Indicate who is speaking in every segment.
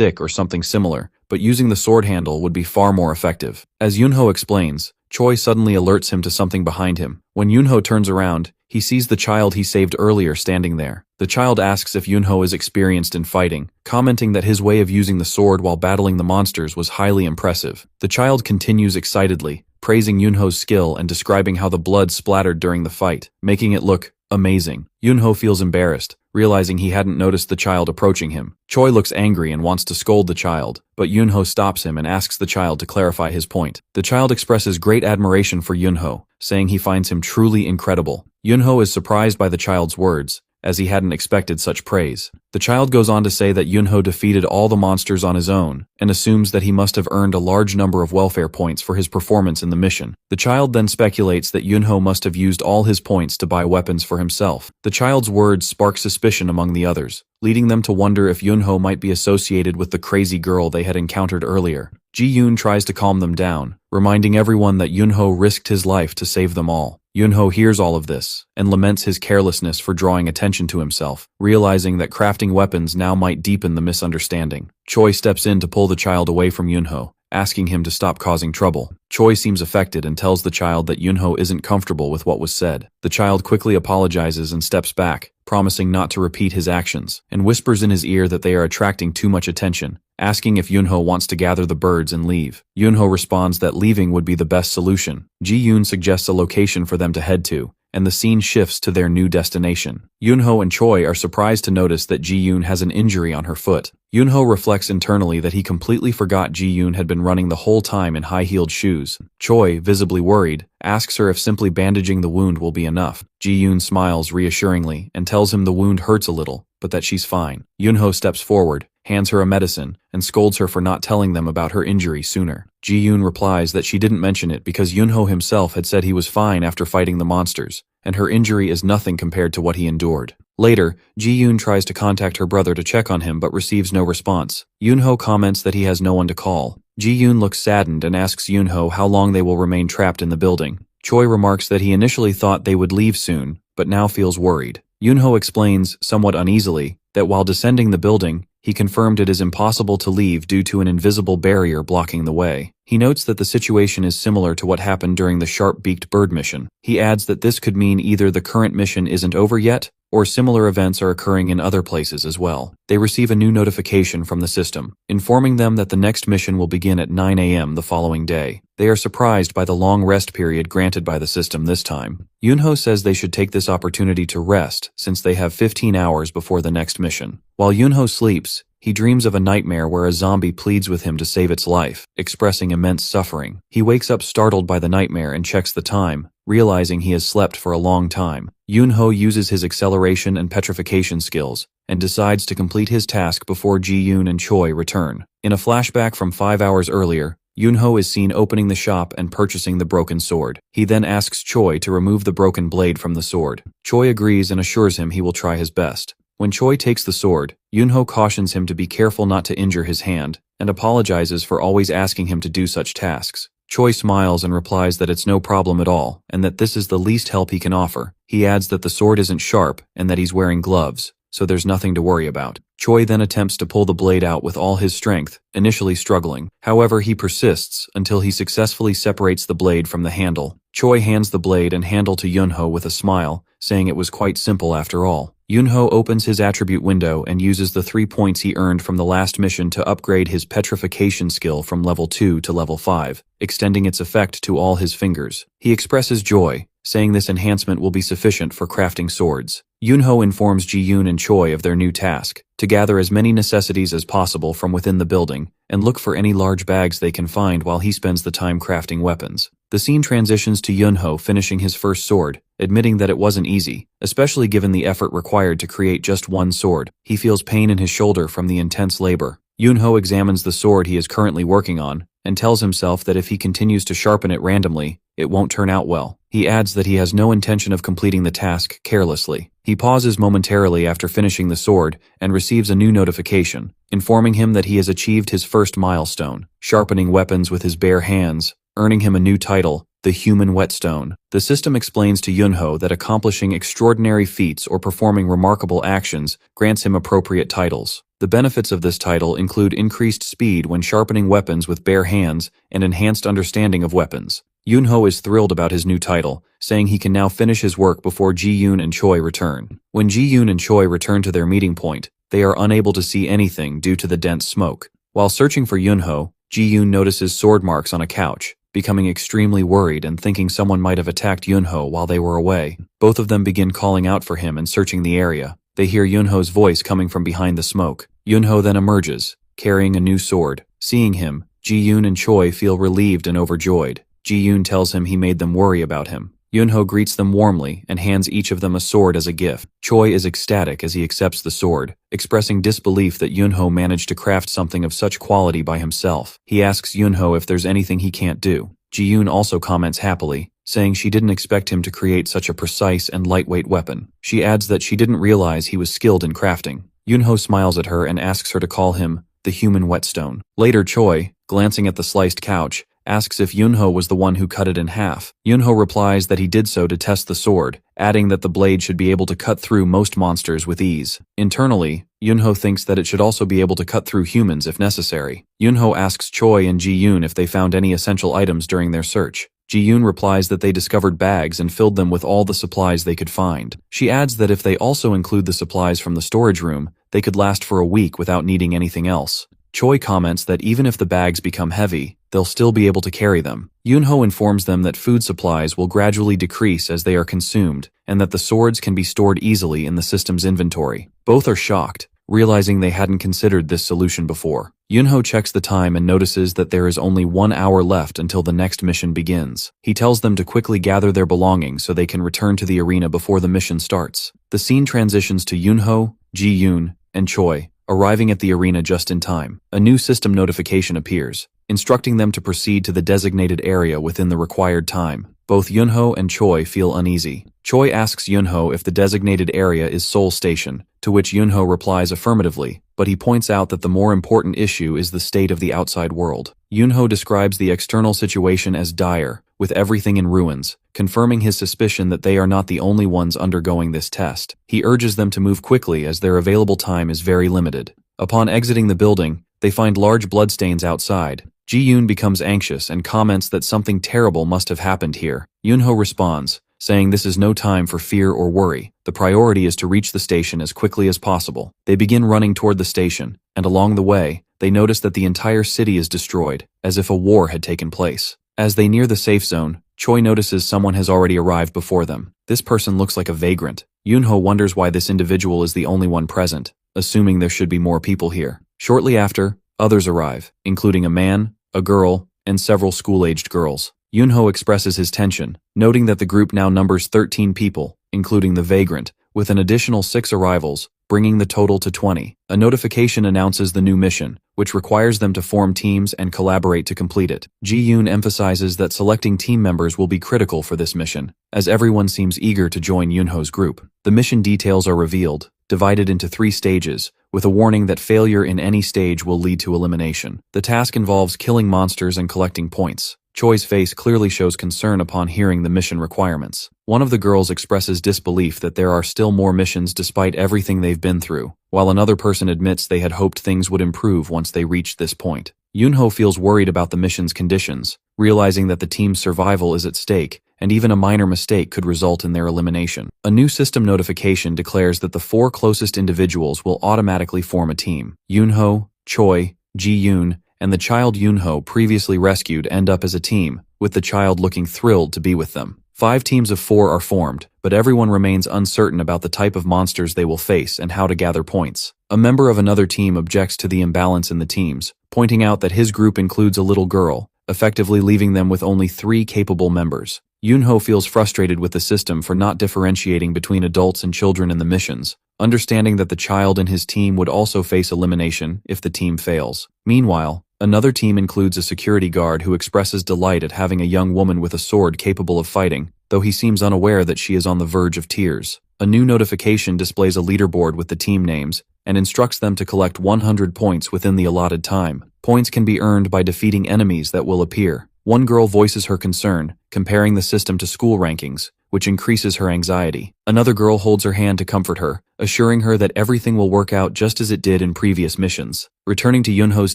Speaker 1: stick or something similar, but using the sword handle would be far more effective. As Yunho explains, Choi suddenly alerts him to something behind him. When Yunho turns around, he sees the child he saved earlier standing there. The child asks if Yunho is experienced in fighting, commenting that his way of using the sword while battling the monsters was highly impressive. The child continues excitedly, praising Yunho's skill and describing how the blood splattered during the fight, making it look amazing. Yunho feels embarrassed, realizing he hadn't noticed the child approaching him. Choi looks angry and wants to scold the child, but Yunho stops him and asks the child to clarify his point. The child expresses great admiration for Yunho, saying he finds him truly incredible. Yunho is surprised by the child's words, as he hadn't expected such praise. The child goes on to say that Yunho defeated all the monsters on his own, and assumes that he must have earned a large number of welfare points for his performance in the mission. The child then speculates that Yunho must have used all his points to buy weapons for himself. The child's words spark suspicion among the others, leading them to wonder if Yunho might be associated with the crazy girl they had encountered earlier. Ji-yoon tries to calm them down, reminding everyone that Yunho risked his life to save them all. Yunho hears all of this, and laments his carelessness for drawing attention to himself, realizing that crafting weapons now might deepen the misunderstanding. Choi steps in to pull the child away from Yunho, asking him to stop causing trouble. Choi seems affected and tells the child that Yunho isn't comfortable with what was said. The child quickly apologizes and steps back, promising not to repeat his actions, and whispers in his ear that they are attracting too much attention, asking if Yunho wants to gather the birds and leave. Yunho responds that leaving would be the best solution. Ji-yoon suggests a location for them to head to, and the scene shifts to their new destination. Yunho and Choi are surprised to notice that Ji-yoon has an injury on her foot. Yunho reflects internally that he completely forgot Ji-yoon had been running the whole time in high-heeled shoes. Choi, visibly worried, asks her if simply bandaging the wound will be enough. Ji-yoon smiles reassuringly and tells him the wound hurts a little, but that she's fine. Yunho steps forward, hands her a medicine, and scolds her for not telling them about her injury sooner. Ji-yoon replies that she didn't mention it because Yunho himself had said he was fine after fighting the monsters, and her injury is nothing compared to what he endured. Later, Ji-yoon tries to contact her brother to check on him but receives no response. Yunho comments that he has no one to call. Ji-yoon looks saddened and asks Yunho how long they will remain trapped in the building. Choi remarks that he initially thought they would leave soon, but now feels worried. Yunho explains, somewhat uneasily, that while descending the building, he confirmed it is impossible to leave due to an invisible barrier blocking the way. He notes that the situation is similar to what happened during the sharp-beaked bird mission. He adds that this could mean either the current mission isn't over yet, or similar events are occurring in other places as well. They receive a new notification from the system, informing them that the next mission will begin at 9 a.m. the following day. They are surprised by the long rest period granted by the system this time. Yunho says they should take this opportunity to rest, since they have 15 hours before the next mission. While Yunho sleeps, he dreams of a nightmare where a zombie pleads with him to save its life, expressing immense suffering. He wakes up startled by the nightmare and checks the time, realizing he has slept for a long time. Yunho uses his acceleration and petrification skills, and decides to complete his task before Ji-yoon and Choi return. In a flashback from 5 hours earlier, Yunho is seen opening the shop and purchasing the broken sword. He then asks Choi to remove the broken blade from the sword. Choi agrees and assures him he will try his best. When Choi takes the sword, Yunho cautions him to be careful not to injure his hand, and apologizes for always asking him to do such tasks. Choi smiles and replies that it's no problem at all, and that this is the least help he can offer. He adds that the sword isn't sharp, and that he's wearing gloves, so there's nothing to worry about. Choi then attempts to pull the blade out with all his strength, initially struggling. However, he persists until he successfully separates the blade from the handle. Choi hands the blade and handle to Yunho with a smile, saying it was quite simple after all. Yunho opens his attribute window and uses the 3 points he earned from the last mission to upgrade his petrification skill from level 2 to level 5, extending its effect to all his fingers. He expresses joy, saying this enhancement will be sufficient for crafting swords. Yunho informs Ji-yoon and Choi of their new task, to gather as many necessities as possible from within the building, and look for any large bags they can find while he spends the time crafting weapons. The scene transitions to Yunho finishing his first sword, admitting that it wasn't easy, especially given the effort required to create just one sword. He feels pain in his shoulder from the intense labor. Yunho examines the sword he is currently working on, and tells himself that if he continues to sharpen it randomly, it won't turn out well. He adds that he has no intention of completing the task carelessly. He pauses momentarily after finishing the sword and receives a new notification, informing him that he has achieved his first milestone, sharpening weapons with his bare hands, earning him a new title, the human whetstone. The system explains to Yunho that accomplishing extraordinary feats or performing remarkable actions grants him appropriate titles. The benefits of this title include increased speed when sharpening weapons with bare hands and enhanced understanding of weapons. Yunho is thrilled about his new title, saying he can now finish his work before Ji-yoon and Choi return. When Ji-yoon and Choi return to their meeting point, they are unable to see anything due to the dense smoke. While searching for Yunho, Ji-yoon notices sword marks on a couch, becoming extremely worried and thinking someone might have attacked Yunho while they were away. Both of them begin calling out for him and searching the area. They hear Yunho's voice coming from behind the smoke. Yunho then emerges, carrying a new sword. Seeing him, Ji-yoon and Choi feel relieved and overjoyed. Ji-yoon tells him he made them worry about him. Yunho greets them warmly and hands each of them a sword as a gift. Choi is ecstatic as he accepts the sword, expressing disbelief that Yunho managed to craft something of such quality by himself. He asks Yunho if there's anything he can't do. Ji-yoon also comments happily, saying she didn't expect him to create such a precise and lightweight weapon. She adds that she didn't realize he was skilled in crafting. Yunho smiles at her and asks her to call him the human whetstone. Later, Choi, glancing at the sliced couch, asks if Yunho was the one who cut it in half. Yunho replies that he did so to test the sword, adding that the blade should be able to cut through most monsters with ease. Internally, Yunho thinks that it should also be able to cut through humans if necessary. Yunho asks Choi and Ji-yoon if they found any essential items during their search. Ji-yoon replies that they discovered bags and filled them with all the supplies they could find. She adds that if they also include the supplies from the storage room, they could last for a week without needing anything else. Choi comments that even if the bags become heavy, they'll still be able to carry them. Yunho informs them that food supplies will gradually decrease as they are consumed, and that the swords can be stored easily in the system's inventory. Both are shocked, realizing they hadn't considered this solution before. Yunho checks the time and notices that there is only 1 hour left until the next mission begins. He tells them to quickly gather their belongings so they can return to the arena before the mission starts. The scene transitions to Yunho, Ji-yoon, and Choi, arriving at the arena just in time. A new system notification appears, instructing them to proceed to the designated area within the required time. Both Yunho and Choi feel uneasy. Choi asks Yunho if the designated area is Seoul Station, to which Yunho replies affirmatively, but he points out that the more important issue is the state of the outside world. Yunho describes the external situation as dire, with everything in ruins, confirming his suspicion that they are not the only ones undergoing this test. He urges them to move quickly as their available time is very limited. Upon exiting the building, they find large bloodstains outside. Ji-yoon becomes anxious and comments that something terrible must have happened here. Yunho responds, saying this is no time for fear or worry. The priority is to reach the station as quickly as possible. They begin running toward the station, and along the way, they notice that the entire city is destroyed, as if a war had taken place. As they near the safe zone, Choi notices someone has already arrived before them. This person looks like a vagrant. Yunho wonders why this individual is the only one present, assuming there should be more people here. Shortly after, others arrive, including a man, a girl, and several school-aged girls. Yunho expresses his tension, noting that the group now numbers 13 people, including the vagrant, with an additional 6 arrivals, bringing the total to 20. A notification announces the new mission, which requires them to form teams and collaborate to complete it. Ji-yoon emphasizes that selecting team members will be critical for this mission, as everyone seems eager to join Yunho's group. The mission details are revealed, divided into 3 stages, with a warning that failure in any stage will lead to elimination. The task involves killing monsters and collecting points. Choi's face clearly shows concern upon hearing the mission requirements. One of the girls expresses disbelief that there are still more missions despite everything they've been through, while another person admits they had hoped things would improve once they reached this point. Yunho feels worried about the mission's conditions, realizing that the team's survival is at stake, and even a minor mistake could result in their elimination. A new system notification declares that the 4 closest individuals will automatically form a team. Yunho, Choi, Ji-yoon, and the child Yunho previously rescued end up as a team, with the child looking thrilled to be with them. 5 teams of 4 are formed, but everyone remains uncertain about the type of monsters they will face and how to gather points. A member of another team objects to the imbalance in the teams, pointing out that his group includes a little girl, effectively leaving them with only 3 capable members. Yunho feels frustrated with the system for not differentiating between adults and children in the missions, understanding that the child in his team would also face elimination if the team fails. Meanwhile, another team includes a security guard who expresses delight at having a young woman with a sword capable of fighting, though he seems unaware that she is on the verge of tears. A new notification displays a leaderboard with the team names and instructs them to collect 100 points within the allotted time. Points can be earned by defeating enemies that will appear. One girl voices her concern, comparing the system to school rankings, which increases her anxiety. Another girl holds her hand to comfort her, assuring her that everything will work out just as it did in previous missions. Returning to Yunho's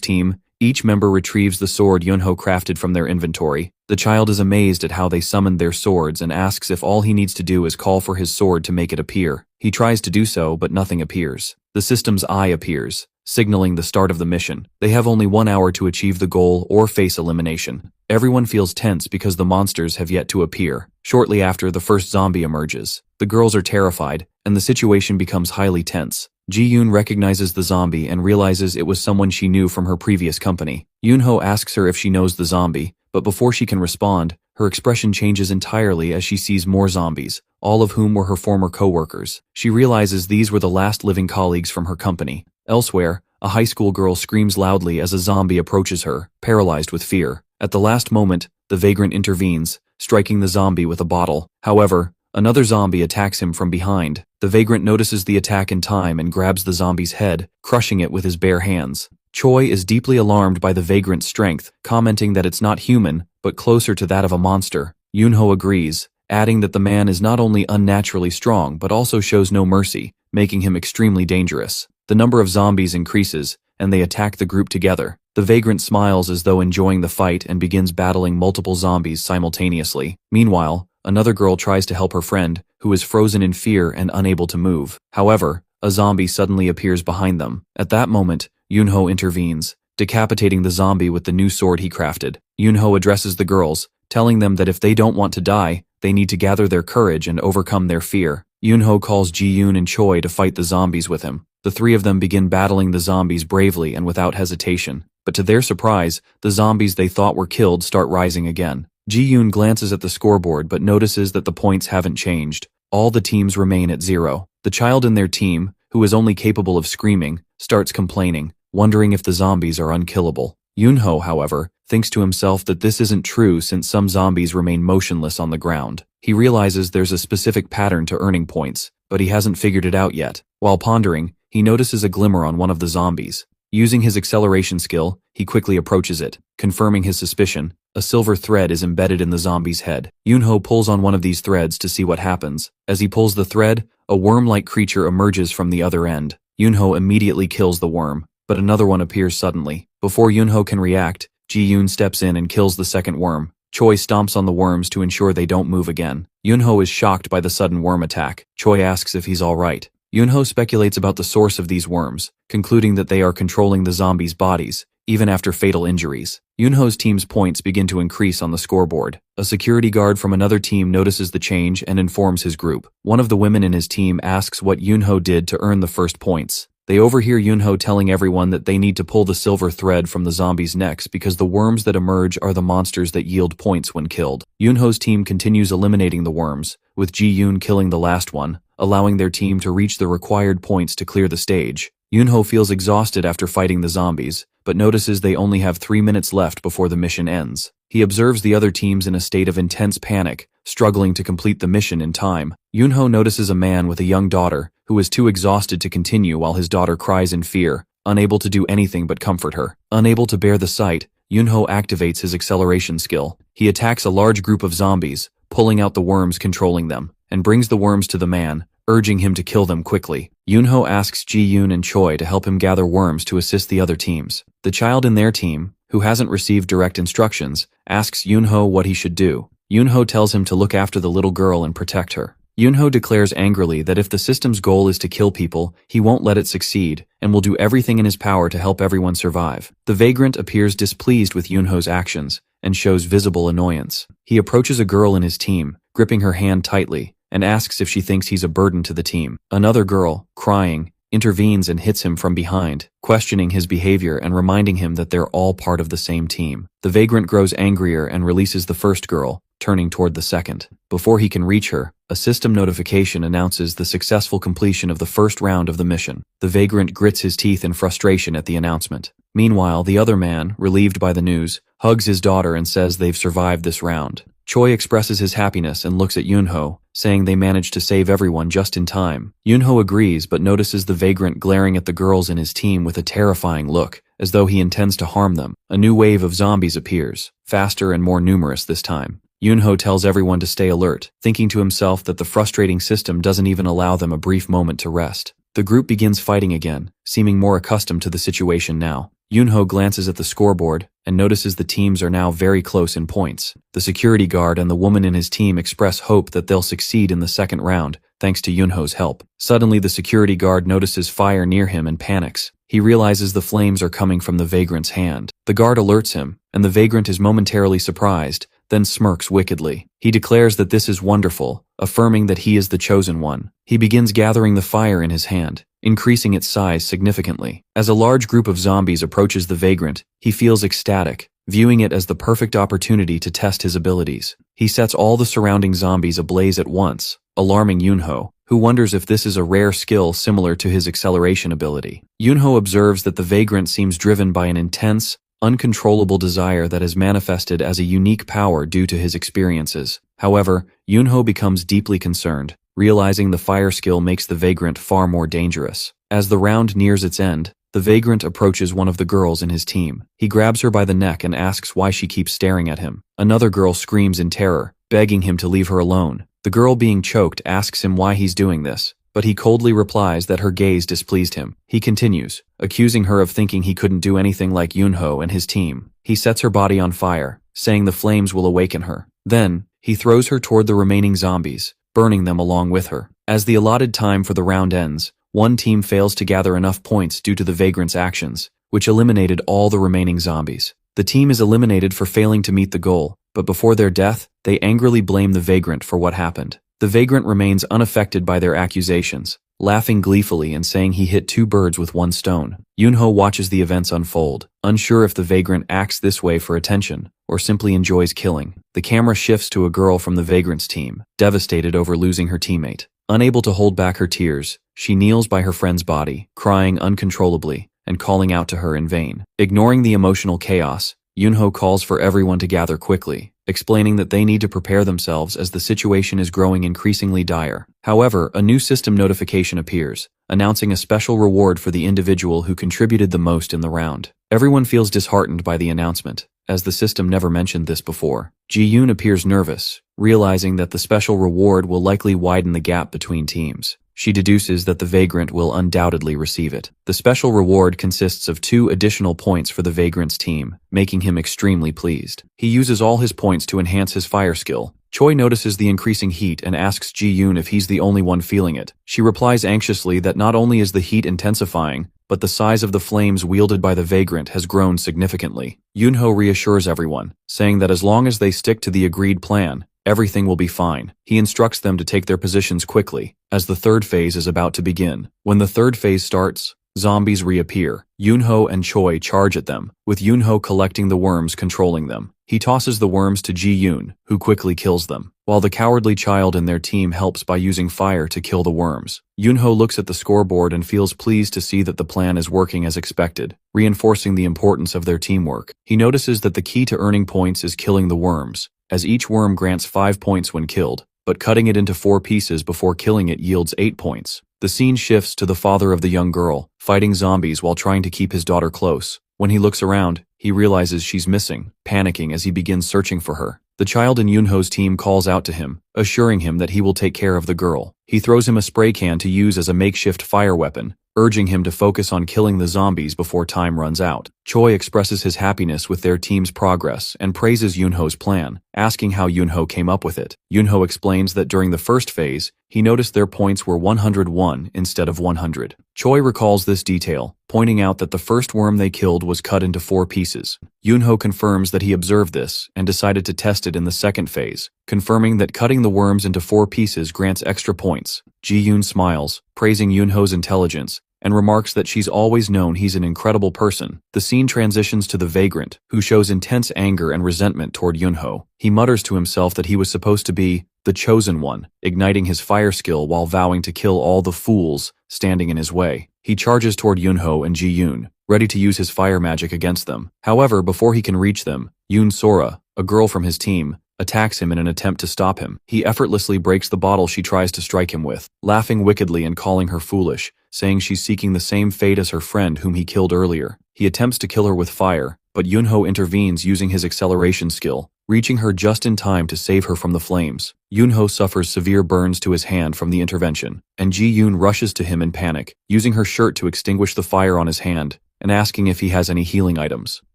Speaker 1: team, each member retrieves the sword Yunho crafted from their inventory. The child is amazed at how they summoned their swords and asks if all he needs to do is call for his sword to make it appear. He tries to do so, but nothing appears. The system's eye appears, signaling the start of the mission. They have only 1 hour to achieve the goal or face elimination. Everyone feels tense because the monsters have yet to appear. Shortly after, the first zombie emerges. The girls are terrified, and the situation becomes highly tense. Ji-yoon recognizes the zombie and realizes it was someone she knew from her previous company. Yunho asks her if she knows the zombie, but before she can respond, her expression changes entirely as she sees more zombies, all of whom were her former co-workers. She realizes these were the last living colleagues from her company. Elsewhere, a high school girl screams loudly as a zombie approaches her, paralyzed with fear. At the last moment, the vagrant intervenes, striking the zombie with a bottle. However, another zombie attacks him from behind. The vagrant notices the attack in time and grabs the zombie's head, crushing it with his bare hands. Choi is deeply alarmed by the vagrant's strength, commenting that it's not human, but closer to that of a monster. Yunho agrees, adding that the man is not only unnaturally strong but also shows no mercy, making him extremely dangerous. The number of zombies increases, and they attack the group together. The vagrant smiles as though enjoying the fight and begins battling multiple zombies simultaneously. Meanwhile, another girl tries to help her friend, who is frozen in fear and unable to move. However, a zombie suddenly appears behind them. At that moment, Yunho intervenes, decapitating the zombie with the new sword he crafted. Yunho addresses the girls, telling them that if they don't want to die, they need to gather their courage and overcome their fear. Yunho calls Ji-yoon and Choi to fight the zombies with him. The three of them begin battling the zombies bravely and without hesitation. But to their surprise, the zombies they thought were killed start rising again. Ji-yoon glances at the scoreboard but notices that the points haven't changed. All the teams remain at 0. The child in their team, who is only capable of screaming, starts complaining, wondering if the zombies are unkillable. Yunho, however, thinks to himself that this isn't true since some zombies remain motionless on the ground. He realizes there's a specific pattern to earning points, but he hasn't figured it out yet. While pondering, he notices a glimmer on one of the zombies. Using his acceleration skill, he quickly approaches it. Confirming his suspicion, a silver thread is embedded in the zombie's head. Yunho pulls on one of these threads to see what happens. As he pulls the thread, a worm-like creature emerges from the other end. Yunho immediately kills the worm, but another one appears suddenly. Before Yunho can react, Ji-yoon steps in and kills the second worm. Choi stomps on the worms to ensure they don't move again. Yunho is shocked by the sudden worm attack. Choi asks if he's alright. Yunho speculates about the source of these worms, concluding that they are controlling the zombies' bodies, even after fatal injuries. Yunho's team's points begin to increase on the scoreboard. A security guard from another team notices the change and informs his group. One of the women in his team asks what Yunho did to earn the first points. They overhear Yunho telling everyone that they need to pull the silver thread from the zombies' necks because the worms that emerge are the monsters that yield points when killed. Yunho's team continues eliminating the worms, with Ji-yoon killing the last one, allowing their team to reach the required points to clear the stage. Yunho feels exhausted after fighting the zombies, but notices they only have 3 minutes left before the mission ends. He observes the other teams in a state of intense panic, struggling to complete the mission in time. Yunho notices a man with a young daughter, who is too exhausted to continue while his daughter cries in fear, unable to do anything but comfort her. Unable to bear the sight, Yunho activates his acceleration skill. He attacks a large group of zombies, pulling out the worms controlling them, and brings the worms to the man, urging him to kill them quickly. Yunho asks Ji-yoon and Choi to help him gather worms to assist the other teams. The child in their team, who hasn't received direct instructions, asks Yunho what he should do. Yunho tells him to look after the little girl and protect her. Yunho declares angrily that if the system's goal is to kill people, he won't let it succeed, and will do everything in his power to help everyone survive. The vagrant appears displeased with Yunho's actions, and shows visible annoyance. He approaches a girl in his team, gripping her hand tightly, and asks if she thinks he's a burden to the team. Another girl, crying, intervenes and hits him from behind, questioning his behavior and reminding him that they're all part of the same team. The vagrant grows angrier and releases the first girl, turning toward the second. Before he can reach her, a system notification announces the successful completion of the first round of the mission. The vagrant grits his teeth in frustration at the announcement. Meanwhile, the other man, relieved by the news, hugs his daughter and says they've survived this round. Choi expresses his happiness and looks at Yunho, saying they managed to save everyone just in time. Yunho agrees but notices the vagrant glaring at the girls in his team with a terrifying look, as though he intends to harm them. A new wave of zombies appears, faster and more numerous this time. Yunho tells everyone to stay alert, thinking to himself that the frustrating system doesn't even allow them a brief moment to rest. The group begins fighting again, seeming more accustomed to the situation now. Yunho glances at the scoreboard and notices the teams are now very close in points. The security guard and the woman in his team express hope that they'll succeed in the second round, thanks to Yunho's help. Suddenly, the security guard notices fire near him and panics. He realizes the flames are coming from the vagrant's hand. The guard alerts him, and the vagrant is momentarily surprised, then smirks wickedly. He declares that this is wonderful, affirming that he is the chosen one. He begins gathering the fire in his hand, increasing its size significantly. As a large group of zombies approaches the vagrant, he feels ecstatic, viewing it as the perfect opportunity to test his abilities. He sets all the surrounding zombies ablaze at once, alarming Yunho, who wonders if this is a rare skill similar to his acceleration ability. Yunho observes that the vagrant seems driven by an intense, uncontrollable desire that has manifested as a unique power due to his experiences. However, Yunho becomes deeply concerned, realizing the fire skill makes the vagrant far more dangerous. As the round nears its end, the vagrant approaches one of the girls in his team. He grabs her by the neck and asks why she keeps staring at him. Another girl screams in terror, begging him to leave her alone. The girl being choked asks him why he's doing this, but he coldly replies that her gaze displeased him. He continues, accusing her of thinking he couldn't do anything like Yunho and his team. He sets her body on fire, saying the flames will awaken her. Then, he throws her toward the remaining zombies, burning them along with her. As the allotted time for the round ends, one team fails to gather enough points due to the vagrant's actions, which eliminated all the remaining zombies. The team is eliminated for failing to meet the goal, but before their death, they angrily blame the vagrant for what happened. The vagrant remains unaffected by their accusations, laughing gleefully and saying he hit two birds with one stone. Yunho watches the events unfold, unsure if the vagrant acts this way for attention, or simply enjoys killing. The camera shifts to a girl from the vagrant's team, devastated over losing her teammate. Unable to hold back her tears, she kneels by her friend's body, crying uncontrollably, and calling out to her in vain. Ignoring the emotional chaos, Yunho calls for everyone to gather quickly, explaining that they need to prepare themselves as the situation is growing increasingly dire. However, a new system notification appears, announcing a special reward for the individual who contributed the most in the round. Everyone feels disheartened by the announcement, as the system never mentioned this before. Ji-yoon appears nervous, realizing that the special reward will likely widen the gap between teams. She deduces that the vagrant will undoubtedly receive it. The special reward consists of 2 additional points for the vagrant's team, making him extremely pleased. He uses all his points to enhance his fire skill. Choi notices the increasing heat and asks Ji-yoon if he's the only one feeling it. She replies anxiously that not only is the heat intensifying, but the size of the flames wielded by the vagrant has grown significantly. Yunho reassures everyone, saying that as long as they stick to the agreed plan, everything will be fine. He instructs them to take their positions quickly, as the third phase is about to begin. When the third phase starts, zombies reappear. Yunho and Choi charge at them, with Yunho collecting the worms controlling them. He tosses the worms to Ji-yoon, who quickly kills them, while the cowardly child in their team helps by using fire to kill the worms. Yunho looks at the scoreboard and feels pleased to see that the plan is working as expected, reinforcing the importance of their teamwork. He notices that the key to earning points is killing the worms, as each worm grants 5 points when killed, but cutting it into 4 pieces before killing it yields 8 points. The scene shifts to the father of the young girl, fighting zombies while trying to keep his daughter close. When he looks around, he realizes she's missing, panicking as he begins searching for her. The child in Yunho's team calls out to him, assuring him that he will take care of the girl. He throws him a spray can to use as a makeshift fire weapon, urging him to focus on killing the zombies before time runs out. Choi expresses his happiness with their team's progress and praises Yunho's plan, asking how Yunho came up with it. Yunho explains that during the first phase, he noticed their points were 101 instead of 100. Choi recalls this detail, pointing out that the first worm they killed was cut into 4 pieces. Yunho confirms that he observed this and decided to test it in the second phase, confirming that cutting the worms into 4 pieces grants extra points. Ji-yoon smiles, praising Yunho's intelligence, and remarks that she's always known he's an incredible person. The scene transitions to the vagrant, who shows intense anger and resentment toward Yunho. He mutters to himself that he was supposed to be the chosen one, igniting his fire skill while vowing to kill all the fools standing in his way. He charges toward Yunho and Ji-yoon, ready to use his fire magic against them. However, before he can reach them, Yoon Sora, a girl from his team, attacks him in an attempt to stop him. He effortlessly breaks the bottle she tries to strike him with, laughing wickedly and calling her foolish, saying she's seeking the same fate as her friend whom he killed earlier. He attempts to kill her with fire, but Yunho intervenes using his acceleration skill, reaching her just in time to save her from the flames. Yunho suffers severe burns to his hand from the intervention, and Ji-yoon rushes to him in panic, using her shirt to extinguish the fire on his hand, and asking if he has any healing items.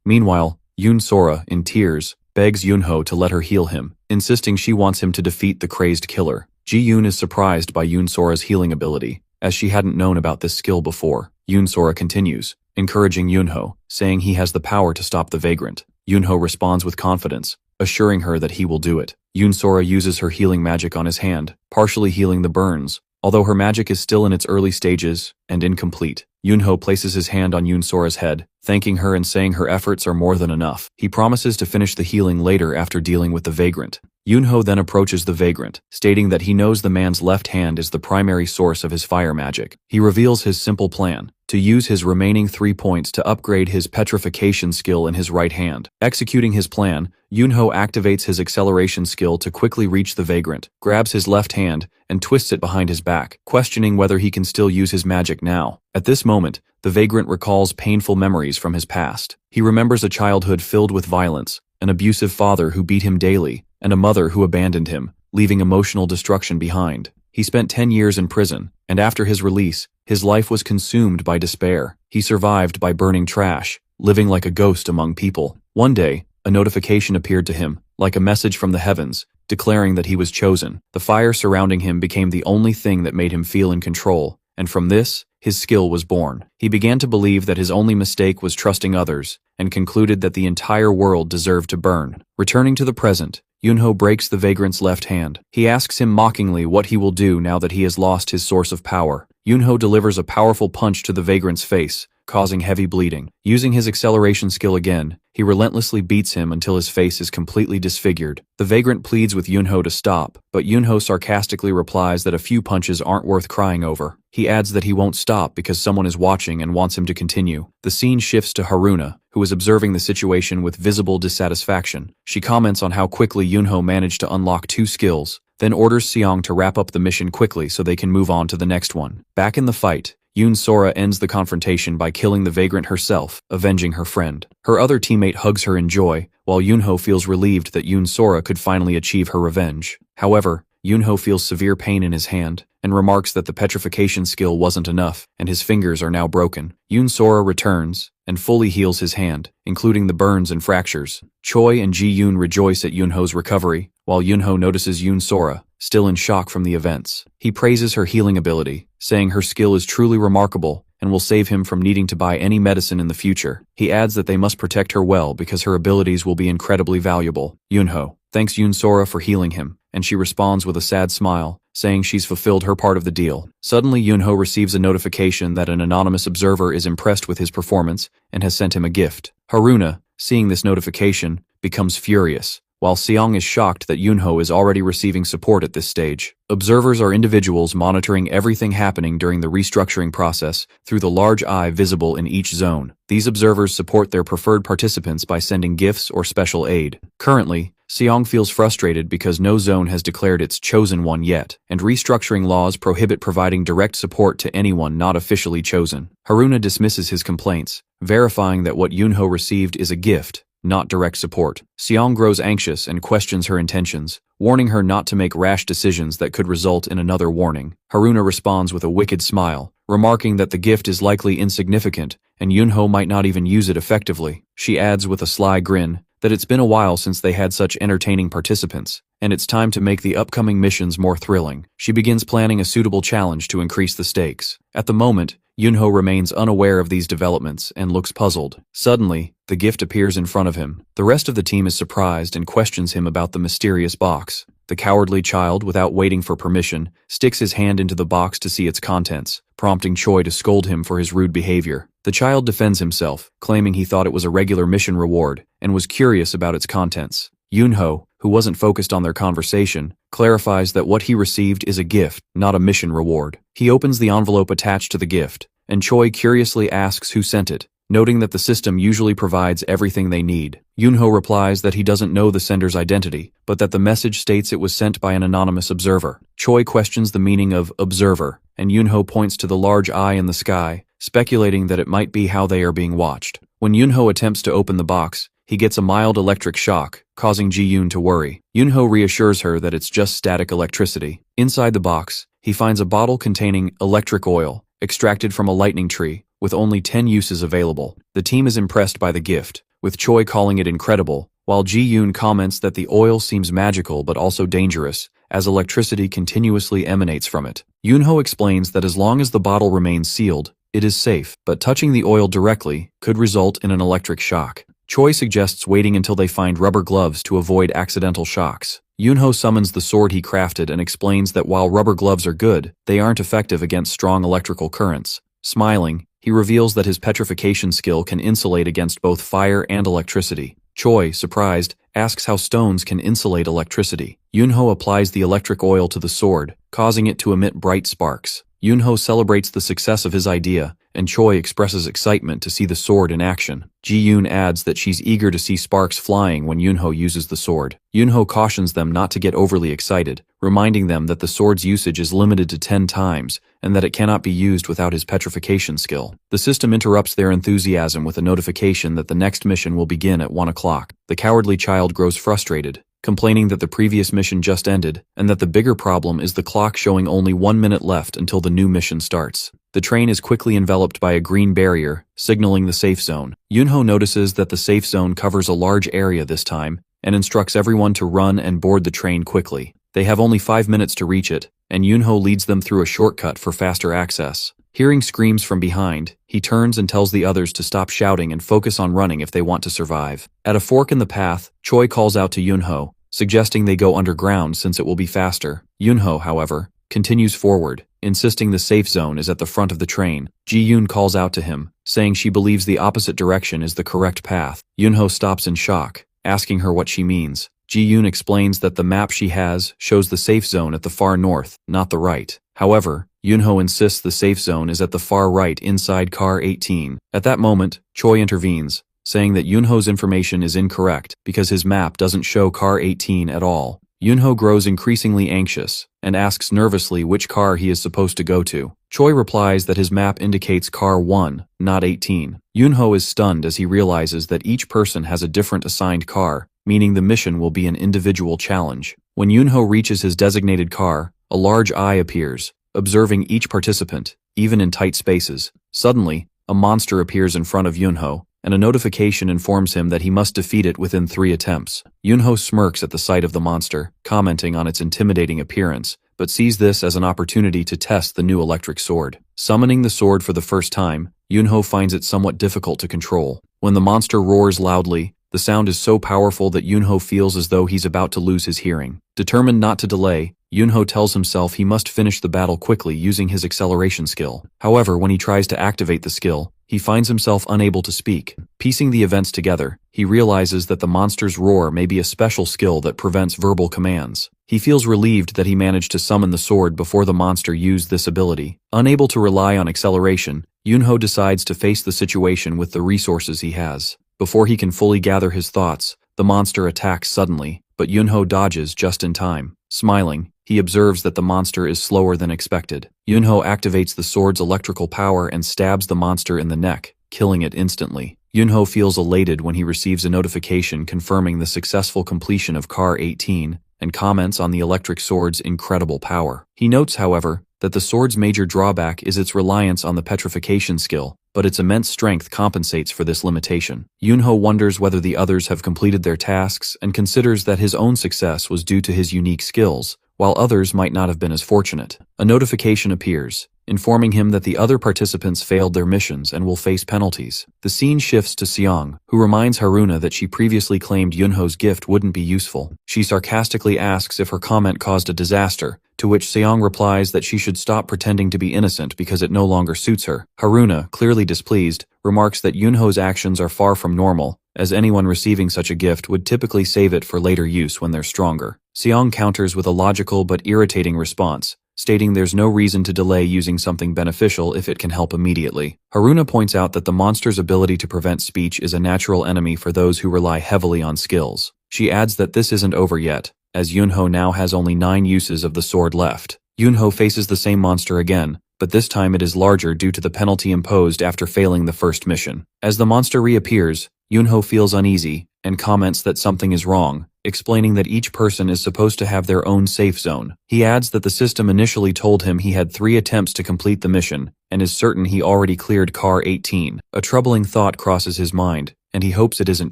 Speaker 1: Meanwhile, Yoon Sora, in tears, begs Yunho to let her heal him, insisting she wants him to defeat the crazed killer. Ji-yoon is surprised by Yoon Sora's healing ability, as she hadn't known about this skill before. Yoon Sora continues, encouraging Yunho, saying he has the power to stop the vagrant. Yunho responds with confidence, assuring her that he will do it. Yoon Sora uses her healing magic on his hand, partially healing the burns, although her magic is still in its early stages and incomplete. Yunho places his hand on Yoon Sora's head, thanking her and saying her efforts are more than enough. He promises to finish the healing later after dealing with the vagrant. Yunho then approaches the vagrant, stating that he knows the man's left hand is the primary source of his fire magic. He reveals his simple plan, to use his remaining 3 points to upgrade his petrification skill in his right hand. Executing his plan, Yunho activates his acceleration skill to quickly reach the vagrant, grabs his left hand, and twists it behind his back, questioning whether he can still use his magic now. At this moment, the vagrant recalls painful memories from his past. He remembers a childhood filled with violence, an abusive father who beat him daily, and a mother who abandoned him, leaving emotional destruction behind. He spent 10 years in prison, and after his release, his life was consumed by despair. He survived by burning trash, living like a ghost among people. One day, a notification appeared to him, like a message from the heavens, declaring that he was chosen. The fire surrounding him became the only thing that made him feel in control, and from this, his skill was born. He began to believe that his only mistake was trusting others, and concluded that the entire world deserved to burn. Returning to the present, Yunho breaks the vagrant's left hand. He asks him mockingly what he will do now that he has lost his source of power. Yunho delivers a powerful punch to the vagrant's face, causing heavy bleeding. Using his acceleration skill again, he relentlessly beats him until his face is completely disfigured. The vagrant pleads with Yunho to stop, but Yunho sarcastically replies that a few punches aren't worth crying over. He adds that he won't stop because someone is watching and wants him to continue. The scene shifts to Haruna, who is observing the situation with visible dissatisfaction. She comments on how quickly Yunho managed to unlock 2 skills, then orders Seong to wrap up the mission quickly so they can move on to the next one. Back in the fight, Yoon Sora ends the confrontation by killing the vagrant herself, avenging her friend. Her other teammate hugs her in joy, while Yunho feels relieved that Yoon Sora could finally achieve her revenge. However, Yunho feels severe pain in his hand, and remarks that the petrification skill wasn't enough, and his fingers are now broken. Yoon Sora returns, and fully heals his hand, including the burns and fractures. Choi and Ji-yoon rejoice at Yunho's recovery, while Yunho notices Yoon Sora, still in shock from the events. He praises her healing ability, saying her skill is truly remarkable, and will save him from needing to buy any medicine in the future. He adds that they must protect her well because her abilities will be incredibly valuable. Yunho thanks Yoon Sora for healing him, and she responds with a sad smile, saying she's fulfilled her part of the deal. Suddenly, Yunho receives a notification that an anonymous observer is impressed with his performance and has sent him a gift. Haruna, seeing this notification, becomes furious, while Seong is shocked that Yunho is already receiving support at this stage. Observers are individuals monitoring everything happening during the restructuring process through the large eye visible in each zone. These observers support their preferred participants by sending gifts or special aid. Currently, Seong feels frustrated because no zone has declared its chosen one yet, and restructuring laws prohibit providing direct support to anyone not officially chosen. Haruna dismisses his complaints, verifying that what Yunho received is a gift, not direct support. Seong grows anxious and questions her intentions, warning her not to make rash decisions that could result in another warning. Haruna responds with a wicked smile, remarking that the gift is likely insignificant and Yunho might not even use it effectively. She adds with a sly grin that it's been a while since they had such entertaining participants, and it's time to make the upcoming missions more thrilling. She begins planning a suitable challenge to increase the stakes. At the moment, Yunho remains unaware of these developments and looks puzzled. Suddenly, the gift appears in front of him. The rest of the team is surprised and questions him about the mysterious box. The cowardly child, without waiting for permission, sticks his hand into the box to see its contents, prompting Choi to scold him for his rude behavior. The child defends himself, claiming he thought it was a regular mission reward and was curious about its contents. Yunho, who wasn't focused on their conversation, clarifies that what he received is a gift, not a mission reward. He opens the envelope attached to the gift, and Choi curiously asks who sent it, noting that the system usually provides everything they need. Yunho replies that he doesn't know the sender's identity, but that the message states it was sent by an anonymous observer. Choi questions the meaning of observer, and Yunho points to the large eye in the sky, speculating that it might be how they are being watched. When Yunho attempts to open the box, he gets a mild electric shock, causing Ji-yoon to worry. Yunho reassures her that it's just static electricity. Inside the box, he finds a bottle containing electric oil, extracted from a lightning tree, with only 10 uses available. The team is impressed by the gift, with Choi calling it incredible, while Ji-yoon comments that the oil seems magical but also dangerous, as electricity continuously emanates from it. Yunho explains that as long as the bottle remains sealed, it is safe, but touching the oil directly could result in an electric shock. Choi suggests waiting until they find rubber gloves to avoid accidental shocks. Yunho summons the sword he crafted and explains that while rubber gloves are good, they aren't effective against strong electrical currents. Smiling, he reveals that his petrification skill can insulate against both fire and electricity. Choi, surprised, asks how stones can insulate electricity. Yunho applies the electric oil to the sword, causing it to emit bright sparks. Yunho celebrates the success of his idea, and Choi expresses excitement to see the sword in action. Ji-yoon adds that she's eager to see sparks flying when Yunho uses the sword. Yunho cautions them not to get overly excited, reminding them that the sword's usage is limited to 10 times, and that it cannot be used without his petrification skill. The system interrupts their enthusiasm with a notification that the next mission will begin at 1 o'clock. The cowardly child grows frustrated, complaining that the previous mission just ended, and that the bigger problem is the clock showing only 1 minute left until the new mission starts. The train is quickly enveloped by a green barrier, signaling the safe zone. Yunho notices that the safe zone covers a large area this time, and instructs everyone to run and board the train quickly. They have only 5 minutes to reach it, and Yunho leads them through a shortcut for faster access. Hearing screams from behind, he turns and tells the others to stop shouting and focus on running if they want to survive. At a fork in the path, Choi calls out to Yunho, suggesting they go underground since it will be faster. Yunho, however, continues forward, insisting the safe zone is at the front of the train. Ji-yoon calls out to him, saying she believes the opposite direction is the correct path. Yunho stops in shock, asking her what she means. Ji-yoon explains that the map she has shows the safe zone at the far north, not the right. However, Yunho insists the safe zone is at the far right inside car 18. At that moment, Choi intervenes, saying that Yunho's information is incorrect because his map doesn't show car 18 at all. Yunho grows increasingly anxious and asks nervously which car he is supposed to go to. Choi replies that his map indicates car 1, not 18. Yunho is stunned as he realizes that each person has a different assigned car, meaning the mission will be an individual challenge. When Yunho reaches his designated car, a large eye appears, observing each participant, even in tight spaces. Suddenly, a monster appears in front of Yunho, and a notification informs him that he must defeat it within 3 attempts. Yunho smirks at the sight of the monster, commenting on its intimidating appearance, but sees this as an opportunity to test the new electric sword. Summoning the sword for the first time, Yunho finds it somewhat difficult to control. When the monster roars loudly, the sound is so powerful that Yunho feels as though he's about to lose his hearing. Determined not to delay, Yunho tells himself he must finish the battle quickly using his acceleration skill. However, when he tries to activate the skill, he finds himself unable to speak. Piecing the events together, he realizes that the monster's roar may be a special skill that prevents verbal commands. He feels relieved that he managed to summon the sword before the monster used this ability. Unable to rely on acceleration, Yunho decides to face the situation with the resources he has. Before he can fully gather his thoughts, the monster attacks suddenly, but Yunho dodges just in time. Smiling, he observes that the monster is slower than expected. Yunho activates the sword's electrical power and stabs the monster in the neck, killing it instantly. Yunho feels elated when he receives a notification confirming the successful completion of car 18 and comments on the electric sword's incredible power. He notes, however, that the sword's major drawback is its reliance on the petrification skill, but its immense strength compensates for this limitation. Yunho wonders whether the others have completed their tasks and considers that his own success was due to his unique skills, while others might not have been as fortunate. A notification appears, informing him that the other participants failed their missions and will face penalties. The scene shifts to Seong, who reminds Haruna that she previously claimed Yunho's gift wouldn't be useful. She sarcastically asks if her comment caused a disaster, to which Seong replies that she should stop pretending to be innocent because it no longer suits her. Haruna, clearly displeased, remarks that Yunho's actions are far from normal, as anyone receiving such a gift would typically save it for later use when they're stronger. Seong counters with a logical but irritating response, stating there's no reason to delay using something beneficial if it can help immediately. Haruna points out that the monster's ability to prevent speech is a natural enemy for those who rely heavily on skills. She adds that this isn't over yet, as Yunho now has only 9 uses of the sword left. Yunho faces the same monster again, but this time it is larger due to the penalty imposed after failing the first mission. As the monster reappears, Yunho feels uneasy and comments that something is wrong, explaining that each person is supposed to have their own safe zone. He adds that the system initially told him he had 3 attempts to complete the mission, and is certain he already cleared Car 18. A troubling thought crosses his mind, and he hopes it isn't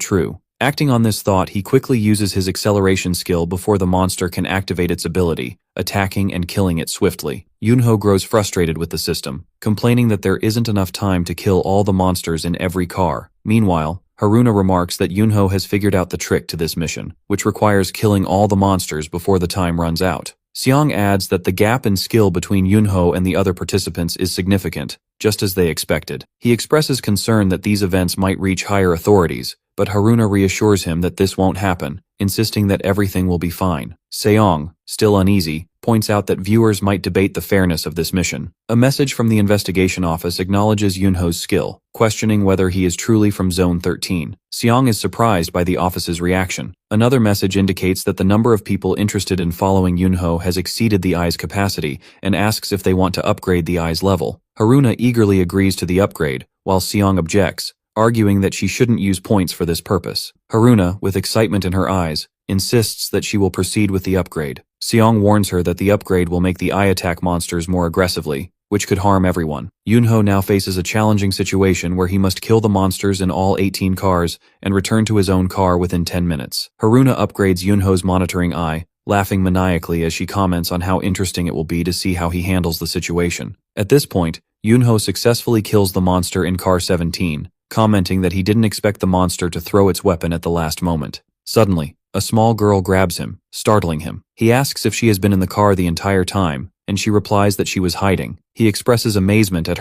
Speaker 1: true. Acting on this thought, he quickly uses his acceleration skill before the monster can activate its ability, attacking and killing it swiftly. Yunho grows frustrated with the system, complaining that there isn't enough time to kill all the monsters in every car. Meanwhile, Haruna remarks that Yunho has figured out the trick to this mission, which requires killing all the monsters before the time runs out. Xiang adds that the gap in skill between Yunho and the other participants is significant, just as they expected. He expresses concern that these events might reach higher authorities, but Haruna reassures him that this won't happen, insisting that everything will be fine. Seong, still uneasy, points out that viewers might debate the fairness of this mission. A message from the investigation office acknowledges Yunho's skill, questioning whether he is truly from Zone 13. Seong is surprised by the office's reaction. Another message indicates that the number of people interested in following Yunho has exceeded the eye's capacity and asks if they want to upgrade the eye's level. Haruna eagerly agrees to the upgrade, while Seong objects, arguing that she shouldn't use points for this purpose. Haruna, with excitement in her eyes, insists that she will proceed with the upgrade. Seong warns her that the upgrade will make the eye attack monsters more aggressively, which could harm everyone. Yunho now faces a challenging situation where he must kill the monsters in all 18 cars and return to his own car within 10 minutes. Haruna upgrades Yunho's monitoring eye, laughing maniacally as she comments on how interesting it will be to see how he handles the situation. At this point, Yunho successfully kills the monster in car 17, commenting that he didn't expect the monster to throw its weapon at the last moment. Suddenly, a small girl grabs him, startling him. He asks if she has been in the car the entire time, and she replies that she was hiding. He expresses amazement at